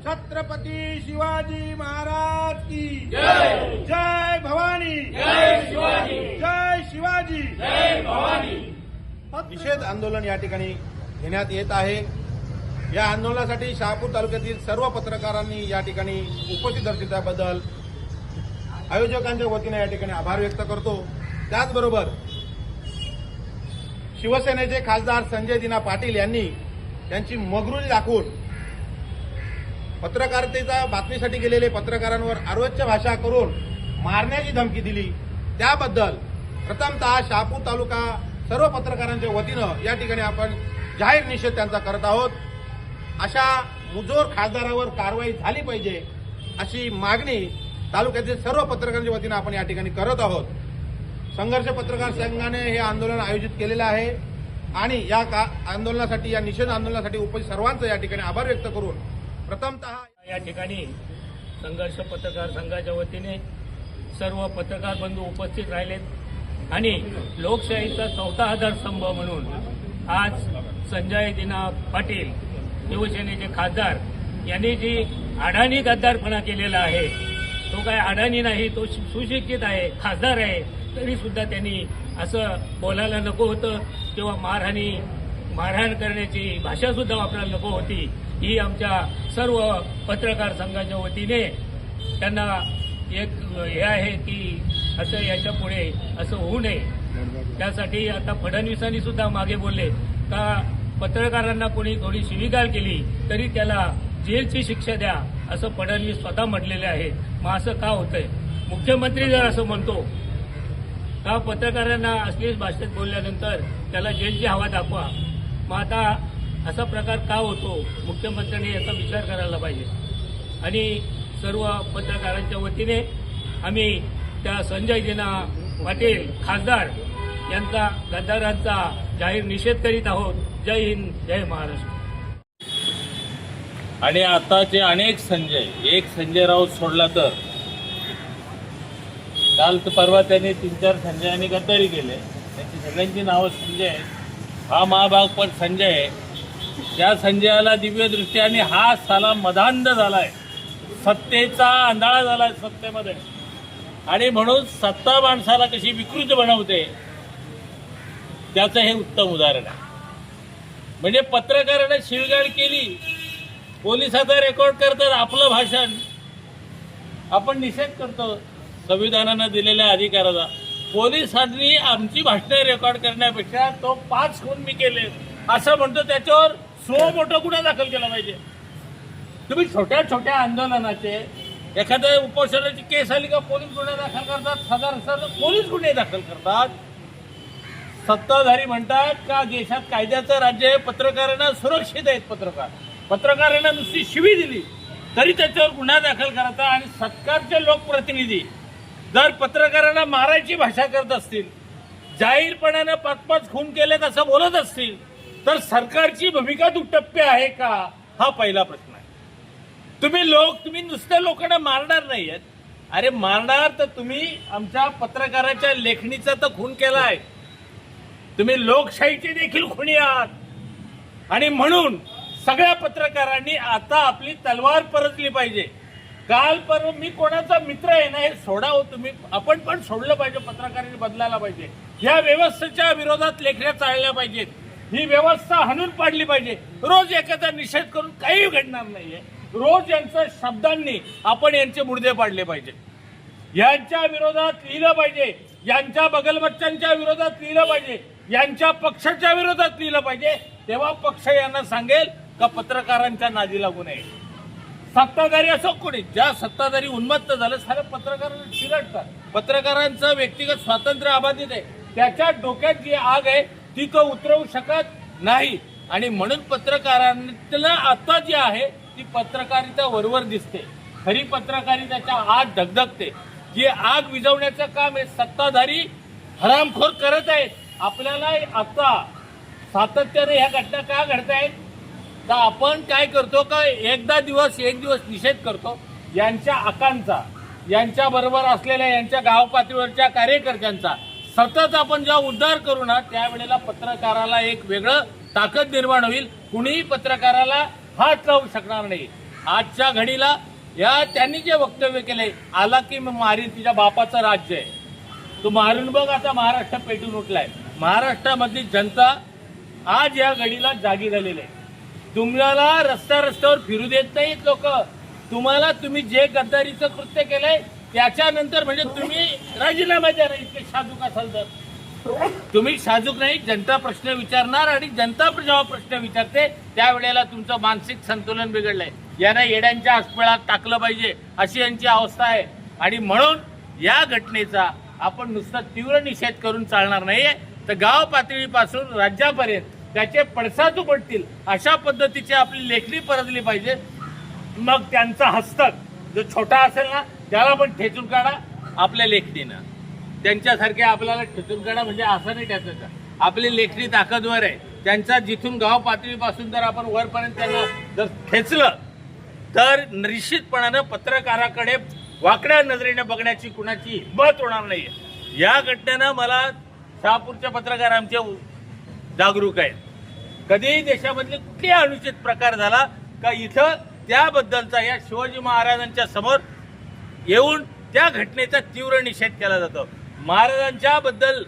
छत्रपती शिवाजी महाराज की जय। जय भवानी, जय शिवाजी, जय शिवाजी, जय भवानी। निषेध आंदोलन या ठिकाणी घेण्यात येत आहे। या आंदोलनासाठी शहापूर तालुक्यातील सर्व पत्रकारांनी या ठिकाणी उपस्थित दर्शवल्याबद्दल आयोजकांच्या वतीने या ठिकाणी आभार व्यक्त करतो। त्याचबरोबर शिवसेनेचे खासदार संजय दिना पाटील यांनी त्यांची मगरुरी दाखवून पत्रकारितेचा बातमीसाठी गेलेले पत्रकारांवर अरोच्य भाषा करून मारण्याची धमकी दिली, त्याबद्दल प्रथमतः शहापूर तालुका सर्व पत्रकारांच्या वतीनं या ठिकाणी आपण जाहीर निषेध त्यांचा करत आहोत। अशा मुजोर खासदारावर कारवाई झाली पाहिजे अशी मागणी तालुक्यातील सर्व पत्रकारांच्या वतीनं आपण या ठिकाणी करत आहोत। संघर्ष पत्रकार संघाने हे आंदोलन आयोजित केलेलं आहे आणि या आंदोलनासाठी, या निषेध आंदोलनासाठी उपस्थित सर्वांचं या ठिकाणी आभार व्यक्त करून प्रथमतः या ठिकाणी संघर्ष पत्रकार संघाच्या वतीने सर्व पत्रकार बंधू उपस्थित राहिलेत आणि लोकशाहीचा चौथा आधारस्तंभ म्हणून आज संजय दिना पाटील शिवसेनेचे खासदार यांनी जी अडाणी गद्दारपणा केलेला आहे, तो काय अडाणी नाही, तो सुशिक्षित आहे, खासदार आहे, तरी सुद्धा त्यांनी असं बोलायला नको होतं किंवा मारहाण करण्याची भाषा सुद्धा वापरायला नको होती। ही आमच्या सर्व पत्रकार संघाच्या वतीने त्यांना एक हे आहे की असं याच्या पुढे असं होऊ नये। त्यासाठी आता फडणवीसांनी सुद्धा मागे बोलले का पत्रकारांना कोणी थोडी शिवीगाळ केली तरी त्याला जेलची शिक्षा द्या, असं फडणवीस स्वतः म्हटलेले आहेत। मग असं का होतंय? मुख्यमंत्री जर असं म्हणतो का पत्रकारांना अश्लील भाषेत बोलल्यानंतर त्याला जेलची हवा दाखवा, मग आता असा प्रकार का होतो? मुख्यमंत्र्यांनी याचा विचार करायला पाहिजे। आणि सर्व पत्रकारांच्या वतीने आम्ही त्या संजय दिना पाटील खासदार यांचा, गद्दारांचा जाहीर निषेध करीत आहोत। जय हिंद, जय महाराष्ट्र। आणि आताचे अनेक संजय, एक संजय राऊत सोडला तर काल परवा त्यांनी 3-4 संजयांनी गद्दारी केले, त्यांची सगळ्यांची नावं संजय, हा महाभाग पण संजय, त्या संजयाला दिव्य दृष्टी आणि हा साला मदांध झालाय, सत्तेचा अंधाळा झालाय सत्तेमध्ये, आणि म्हणून सत्ता माणसाला कशी विकृत बनवते त्याचं हे उत्तम उदाहरण आहे। म्हणजे पत्रकाराने शिवीगाळ केली, पोलिसाचा रेकॉर्ड करतात आपलं भाषण, आपण निषेध करतो संविधानानं दिलेल्या अधिकाराचा। पोलिसांनी आमची भाषणे रेकॉर्ड करण्यापेक्षा तो 5 खून मी केले असं म्हणतो, त्याच्यावर सो मोठा गुन्हा दाखल केला पाहिजे। तुम्ही छोट्या छोट्या आंदोलनाचे, एखाद्या उपोषणाची केस आली का पोलीस गुन्हे दाखल करतात, साधारण पोलीस गुन्हे दाखल करतात। सत्ताधारी म्हणतात का देशात कायद्याचं राज्य आहे, पत्रकारांना सुरक्षित आहेत, पत्रकारांना नुसती शिवी दिली तरी त्याच्यावर गुन्हा दाखल करायचा। आणि सरकारचे लोकप्रतिनिधी जर पत्रकारांना मारायची भाषा करत असतील, जाहीरपणानं 5-5 खून केलेत असं बोलत असतील, तर सरकारची भूमिका दुटप्पी आहे का, हा पहिला प्रश्न आहे। तुम्ही नुसत्या लोकांना मारणार नाहीयेत, अरे मारणार तर तुम्ही आमच्या पत्रकाराच्या लेखणीचा तर खून केला आहे, तुम्ही लोकशाहीचे देखील खुनी आहात। आणि म्हणून सगळ्या पत्रकारांनी आता आपली तलवार परतली पाहिजे। काल परवा मी कोणाचा मित्र आहे ना हे सोडा हो तुम्ही, आपण पण सोडलं पाहिजे, पत्रकारांनी बदलायला पाहिजे, या व्यवस्थेच्या विरोधात लेखण्या चालल्या पाहिजेत, ही व्यवस्था हाणून पाडली पाहिजे। रोज एखादा निषेध करून काही घडणार नाहीये, रोज यांच्या शब्दांनी आपण यांचे मुर्दे पाडले पाहिजे, यांच्या विरोधात लिहिलं पाहिजे, यांच्या बगलबच्च्यांच्या विरोधात लिहिलं पाहिजे, यांच्या पक्षाच्या विरोधात लिहिलं पाहिजे। तेव्हा पक्ष यांना सांगेल का पत्रकारांच्या नादी लागू नये। सत्ताधारी असो कोणी, ज्या सत्ताधारी उन्मत्त झालं सारे पत्रकारांना चिरडतात, पत्रकारांचं व्यक्तिगत स्वातंत्र्य अबाधित आहे, त्याच्या डोक्यात जी आग आहे ती तो उतरवू शकत नाही। आणि म्हणून पत्रकारांना आता जी आहे ती पत्रकारिता वरवर दिसते, खरी पत्रकारिताच्या आत धगधगते, जी आग विझवण्याचं काम हे सत्ताधारी हरामखोर करत आहेत। आपल्याला आता सातत्याने ह्या घटना का घडतायत, तर आपण काय करतो का एक दिवस निषेध करतो यांच्या आकांचा, यांच्या बरोबर असलेल्या यांच्या गाव पातळीवरच्या कार्यकर्त्यांचा सतत आपण जेव्हा उद्धार करू ना, त्यावेळेला पत्रकाराला एक वेगळं ताकद निर्माण होईल, कुणीही पत्रकाराला हात लावू शकणार नाही। आजच्या घडीला त्यांनी जे वक्तव्य केले, आला की मारीन, तिच्या बापाचं राज्य आहे, तू मारून बघ, आता महाराष्ट्र पेटून उठलाय. महाराष्ट्रामधली जनता आज या घडीला जागी झालेली आहे. तुम्हाला रस्त्यावर फिरू देत नाहीत लोक. तुम्ही जे गद्दारीचं कृत्य केलंय त्याच्यानंतर म्हणजे तुम्ही राजीनामा द्या. इतके शाजूक असाल तर तुम्ही शाजूक नाही. जनता प्रश्न विचारणार आणि जनता जेव्हा प्रश्न विचारते त्यावेळेला तुमचं मानसिक संतुलन बिघडलंय. यांना येड्यांच्या हसपिळात टाकलं पाहिजे अशी यांची अवस्था आहे. आणि म्हणून या घटनेचा आपण नुसता तीव्र निषेध करून चालणार नाहीये, तर गाव पातळीपासून राज्यापर्यंत त्याचे पडसाद उमटतील अशा पद्धतीची आपली लेखणी परतली पाहिजे. मग त्यांचा हस्तक जो छोटा असेल ना त्याला पण ठेचून काढा आपल्या लेखणीनं. त्यांच्यासारखे आपल्याला ठेचून काढा म्हणजे असं नाही. त्याचं आपली लेखणी ताकदवर आहे. त्यांचा जिथून गाव पातळीपासून जर आपण वरपर्यंत त्यांना जर खेचलं तर निश्चितपणानं पत्रकाराकडे वाकड्या नजरेने बघण्याची कुणाची हिंमत होणार नाहीये. या घटनेनं मला शहापूरचे पत्रकार आमचे जागरूक आहेत. कधीही देशामधले कुठले अनुचित प्रकार झाला का इथं त्याबद्दलचा या शिवाजी महाराजांच्या समोर येऊन त्या घटनेचा तीव्र निषेध केला जातो. महाराजांच्या बद्दल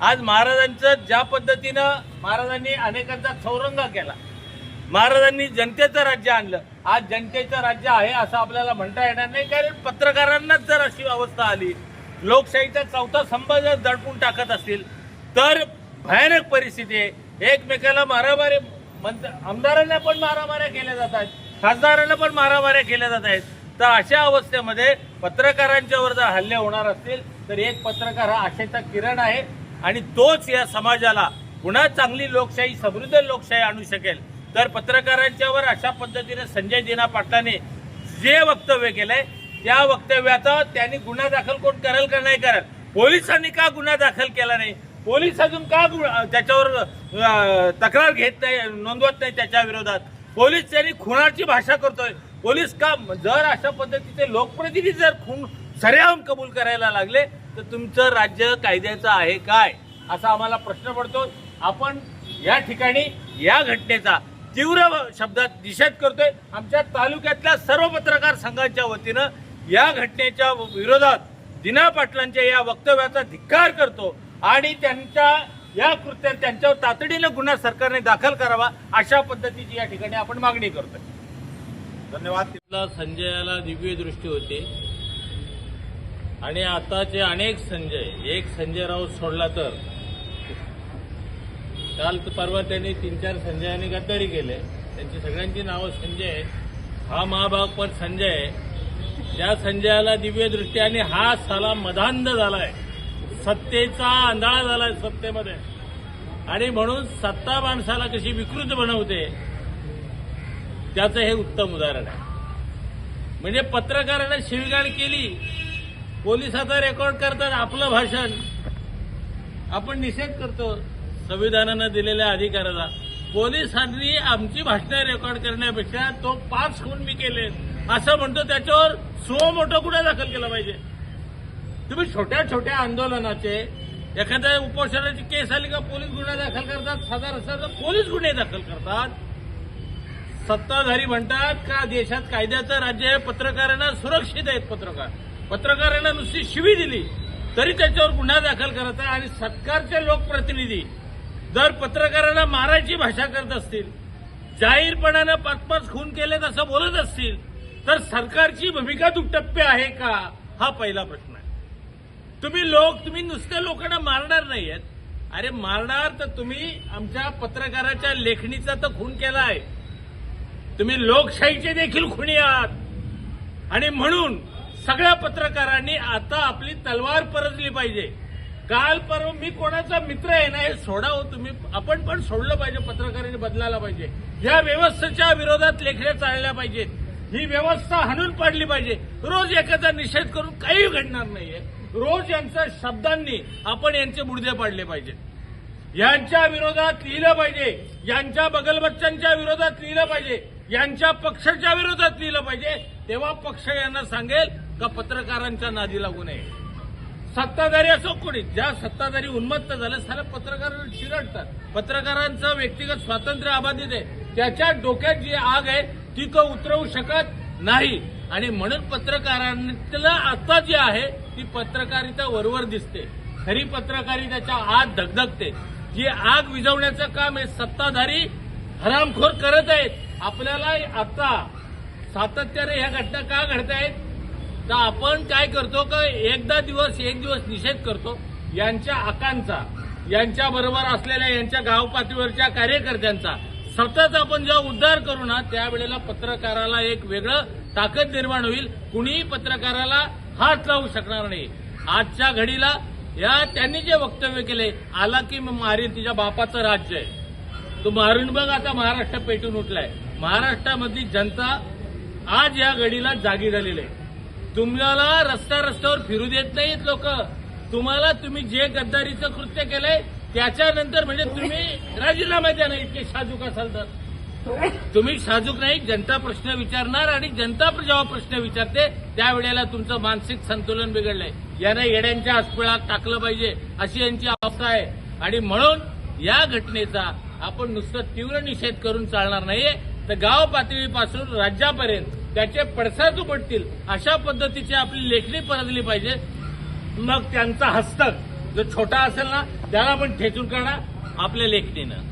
आज महाराजांचं ज्या पद्धतीनं महाराजांनी अनेकांचा चौरंग केला, महाराजांनी जनतेचं राज्य आणलं. आज जनतेचं राज्य आहे असं आपल्याला म्हणता येणार नाही, कारण पत्रकारांनाच जर अशी अवस्था आली, लोकशाहीचा चौथा स्तंभ जर दडपून टाकत असतील तर भयानक परिस्थिती आहे. एकमेकाला मारामारी, आमदारांना पण मारामाऱ्या केल्या जात आहेत, खासदारांना पण मारामाऱ्या केल्या जात आहेत. तर अशा अवस्थेमध्ये पत्रकारांच्यावर जर हल्ले होणार असतील तर एक पत्रकार हा आशेचा किरण आहे आणि तोच या समाजाला पुन्हा चांगली लोकशाही, समृद्ध लोकशाही आणू शकेल. तर पत्रकारांच्यावर अशा पद्धतीने संजय दिना पाटलाने जे वक्तव्य केलंय त्या वक्तव्याचा त्यांनी गुन्हा दाखल कोण करेल का नाही करेल, पोलिसांनी का गुन्हा दाखल केला नाही, पोलीस अजून का त्याच्यावर तक्रार घेत नाही, नोंदवत नाही त्याच्या विरोधात, पोलीस त्यांनी खुनाची भाषा करतोय, पोलीस का, जर अशा पद्धतीचे लोकप्रतिनिधी जर खून सरेआम कबूल करायला लागले तर तुमचं राज्य कायद्याचं आहे काय असा आम्हाला प्रश्न पडतो. आपण या ठिकाणी या घटनेचा तीव्र शब्दात निषेध करतोय. आमच्या तालुक्यातल्या सर्व पत्रकार संघाच्या वतीनं या घटनेच्या विरोधात दिना पाटलांच्या या वक्तव्याचा धिक्कार करतो आणि त्यांच्या या कृत्यात त्यांच्यावर तातडीनं गुन्हा सरकारने दाखल करावा अशा पद्धतीची या ठिकाणी आपण मागणी करतोय. धन्यवाद. संजयाला दिव्य दृष्टी होती आणि आताचे अनेक संजय, एक संजय राऊत सोडला तर काल परवा त्यांनी 3-4 संजयांनी गद्दारी केले. त्यांची सगळ्यांची नावं संजय आहेत. हा महाभाग पण संजय आहे. ज्या संजयाला दिव्य दृष्टी आणि हा साला मधांध झालाय, सत्तेचा आंधळा झालाय सत्तेमध्ये, आणि म्हणून सत्ता माणसाला कशी विकृत बनवते त्याचं हे उत्तम उदाहरण आहे. म्हणजे पत्रकारांना शिवीगाळ केली, पोलिसाचा रेकॉर्ड करतात आपलं भाषण, आपण निषेध करतो संविधानानं दिलेल्या अधिकाराला. पोलिसांनी आमची भाषणं रेकॉर्ड करण्यापेक्षा तो 5 खून मी केले असं म्हणतो, त्याच्यावर सो मोठं गुन्हा दाखल केला पाहिजे. तुम्ही छोट्या छोट्या आंदोलनाचे, एखाद्या उपोषणाची केस आली का पोलीस गुन्हा दाखल करतात, साधारण असतात पोलीस गुन्हे दाखल करतात. सत्ताधारी म्हणतात का देशात कायद्याचं राज्य आहे, पत्रकारांना सुरक्षित आहेत. पत्रकारांना नुसती शिवी दिली तरी त्याच्यावर गुन्हा दाखल करायचा. आणि सरकारचे लोकप्रतिनिधी जर पत्रकारांना मारायची भाषा करत असतील, जाहीरपणानं 5-5 खून केलेत असं बोलत असतील तर सरकारची भूमिका दुटप्पी आहे का, हा पहिला प्रश्न आहे. तुम्ही नुसत्या लोकांना मारणार नाहीयेत. अरे मारणार तर तुम्ही आमच्या पत्रकाराच्या लेखणीचा तर खून केला आहे, तुम्ही लोकशाहीचे देखील खुनी आहात. आणि म्हणून सगळ्या पत्रकारांनी आता आपली तलवार परतली पाहिजे. काल परवा मी कोणाचा मित्र आहे ना हे सोडा हो तुम्ही, आपण पण सोडलं पाहिजे. पत्रकारांनी बदलायला पाहिजे. या व्यवस्थेच्या विरोधात लेखण्या चालल्या पाहिजेत. ही व्यवस्था हाणून पाडली पाहिजे. रोज एखादा निषेध करून काही घडणार नाहीये. रोज यांच्या शब्दांनी आपण यांचे मुडदे पाडले पाहिजेत. यांच्या विरोधात लिहिलं पाहिजे, यांच्या बगलबच्च्यांच्या विरोधात लिहिलं पाहिजे, यांच्या पक्षाच्या विरोधात लिहिलं पाहिजे. तेव्हा पक्ष यांना सांगेल का पत्रकारांच्या नादी लागू नये. सत्ताधारी असो कोणी, ज्या सत्ताधारी उन्मत्त झाले सारे पत्रकारांना चिरडतात. पत्रकारांचं व्यक्तिगत स्वातंत्र्य अबाधित आहे. त्याच्या डोक्यात जी आग आहे ती तो उतरवू शकत नाही. आणि म्हणून पत्रकारांना आता जी आहे ती पत्रकारिता वरवर दिसते, खरी पत्रकारितेच्या आत धगधगते. जी आग विझवण्याचं काम हे सत्ताधारी हरामखोर करत आहेत. आपल्याला आता सातत्याने ह्या घटना का घडतायत तर आपण काय करतो का एक दिवस निषेध करतो यांच्या आकांचा, यांच्या बरोबर असलेल्या यांच्या गाव पातळीवरच्या कार्यकर्त्यांचा सतत आपण जेव्हा उद्धार करू ना त्यावेळेला पत्रकाराला एक वेगळं ताकद निर्माण होईल. कुणीही पत्रकाराला हात लावू शकणार नाही. आजच्या घडीला त्यांनी जे वक्तव्य केले, आला की मारीन तिच्या बापाचं राज्य आहे, तो मारून बघ. आता महाराष्ट्र पेटून उठलाय. महाराष्ट्रामधली जनता आज या घडीला जागी झालेली आहे. तुम्हाला रस्त्यावर फिरू देत नाहीत लोक. तुम्ही जे गद्दारीचं कृत्य केलंय त्याच्यानंतर म्हणजे तुम्ही राजीनामा द्या नाही, इतके साजूक असाल तर. तुम्ही साजूक नाही. जनता प्रश्न विचारणार आणि जनता जेव्हा प्रश्न विचारते त्यावेळेला तुमचं मानसिक संतुलन बिघडलंय. यांना येड्यांच्या हॉस्पिटलात टाकलं पाहिजे अशी यांची अवस्था आहे. आणि म्हणून या घटनेचा आपण नुसतं तीव्र निषेध करून चालणार नाहीये, तर गाव पातळीपासून राज्यापर्यंत त्याचे पडसाद उमटतील अशा पद्धतीची आपली लेखणी परतली पाहिजे. मग त्यांचा हस्तक जो छोटा असेल ना त्याला पण ठेचून काढा आपल्या लेखणीनं.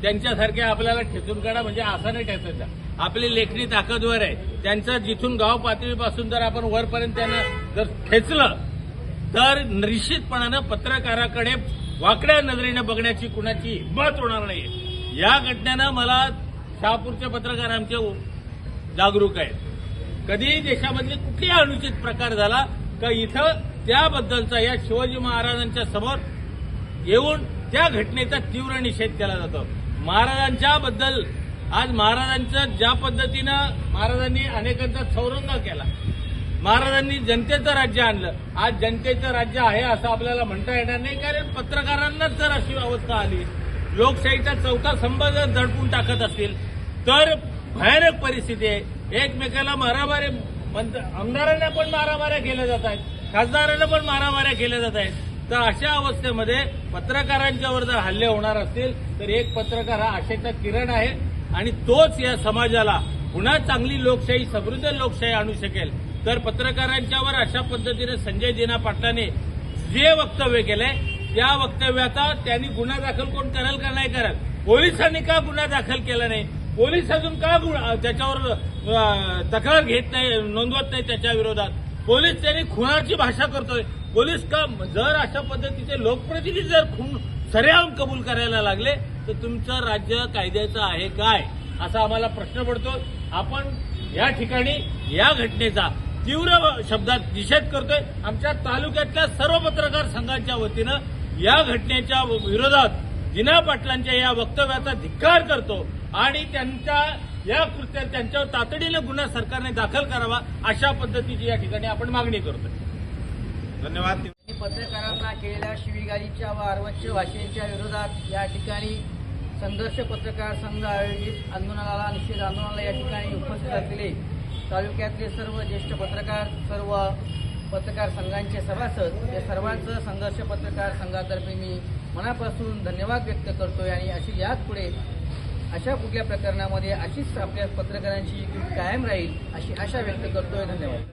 त्यांच्यासारख्या आपल्याला ठेचून काढा म्हणजे असं नाही ठेचायचं. आपली लेखणी ताकदवर आहे. त्यांचं जिथून गाव पातळीपासून जर आपण वरपर्यंत त्यांना जर ठेचलं तर निश्चितपणानं पत्रकाराकडे वाकड्या नजरेने बघण्याची कुणाची हिंमत होणार नाही. या घटनेनं मला शहापूरचे पत्रकार आमचे जागरूक आहेत. कधीही देशामधली कुठली अनुचित प्रकार झाला का इथं त्याबद्दलचा या शिवाजी महाराजांच्या समोर येऊन त्या घटनेचा तीव्र निषेध केला जातो. महाराजांच्या बद्दल आज महाराजांचं ज्या पद्धतीनं महाराजांनी अनेकांचा चौरंग केला, महाराजांनी जनतेचं राज्य आणलं. आज जनतेचं राज्य आहे असं आपल्याला म्हणता येणार नाही, कारण पत्रकारांनाच जर अशी अवस्था आली, लोकशाहीचा चौथा स्तंभ जर दडपून टाकत असतील तर भयानक परिस्थिती आहे. एकमेकाला मारामारी, आमदारांना पण मारामाऱ्या केल्या जात आहेत, खासदारांना पण मारामाऱ्या केल्या जात आहेत. तर अशा अवस्थेमध्ये पत्रकारांच्यावर जर हल्ले होणार असतील तर एक पत्रकार हा आशेचा किरण आहे आणि तोच या समाजाला पुन्हा चांगली लोकशाही, समृद्ध लोकशाही आणू शकेल. तर पत्रकारांच्यावर अशा पद्धतीने संजय दिना पाटलाने जे वक्तव्य केलंय त्या वक्तव्याचा त्यांनी गुन्हा दाखल कोण करेल का नाही करत, पोलिसांनी का गुन्हा दाखल केला नाही, पोलीस अजून का त्याच्यावर तक्रार घेत नाही, नोंदवत नाही त्याच्या विरोधात, पोलीस त्यांनी खुनाची भाषा करतोय, पोलीस का जर अशा पद्धतीचे लोकप्रतिनिधी जर खून सरेआम कबूल करायला लागले तर तुमचं राज्य कायद्याचं आहे काय असा आम्हाला प्रश्न पडतो. आपण या ठिकाणी या घटनेचा तीव्र शब्दात निषेध करतोय. आमच्या तालुक्यातल्या सर्व पत्रकार संघाच्या वतीनं या घटनेच्या विरोधात दिना पाटलांच्या या वक्तव्याचा धिक्कार करतो आणि त्यांच्या या कृत्यात त्यांच्यावर तातडीनं गुन्हा सरकारने दाखल करावा अशा पद्धतीची या ठिकाणी आपण मागणी करतोय. धन्यवाद. पत्रकारांना केलेल्या शिवीगाळीच्या व अर्वाच्य भाषेच्या विरोधात या ठिकाणी संघर्ष पत्रकार संघ आयोजित निषेध आंदोलनाला या ठिकाणी उपस्थित असलेले तालुक्यातले सर्व ज्येष्ठ पत्रकार, सर्व पत्रकार संघांचे सभासद या सर्वांचं संघर्ष पत्रकार संघातर्फे मी मनापासून धन्यवाद व्यक्त करतोय. आणि अशी याच पुढे अशा कुठल्या प्रकरणामध्ये अशीच आपल्या पत्रकारांची कायम राहील अशी आशा व्यक्त करतोय. धन्यवाद.